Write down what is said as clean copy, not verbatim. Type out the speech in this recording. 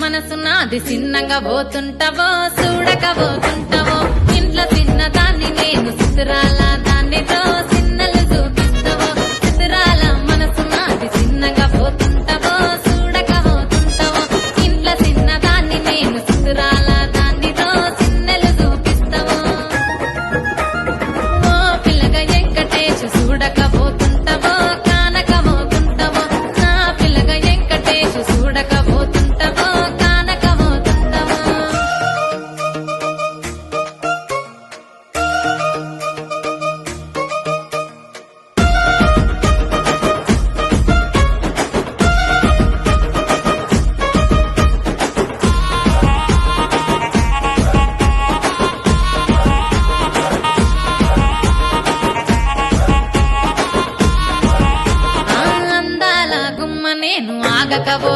మనసు నాది చిన్నగా పోతుంటావో చూడకపోతుంటావో ఇంట్లో చిన్న దాన్ని నేను చిత్రాల దాన్నితో చిన్నలు చూపిస్తావో చిత్రాల మనసు నాది చిన్నగా పోతుంటావో చూడకపోతుంటావో ఇంట్లో చిన్న దాన్ని నేను చిత్రాల దాన్నితో చిన్నలు చూపిస్తావో ఓ పిల్లగా వెంకటేశు చూడకపోతుంటావో కానకపోతుంటావో నా పిల్లగా వెంకటేశు చూడకపోతుంటావో కానకపోతుంటావో ఆ అందాల గుమ్మ నేను ఆగకపోతుంటావో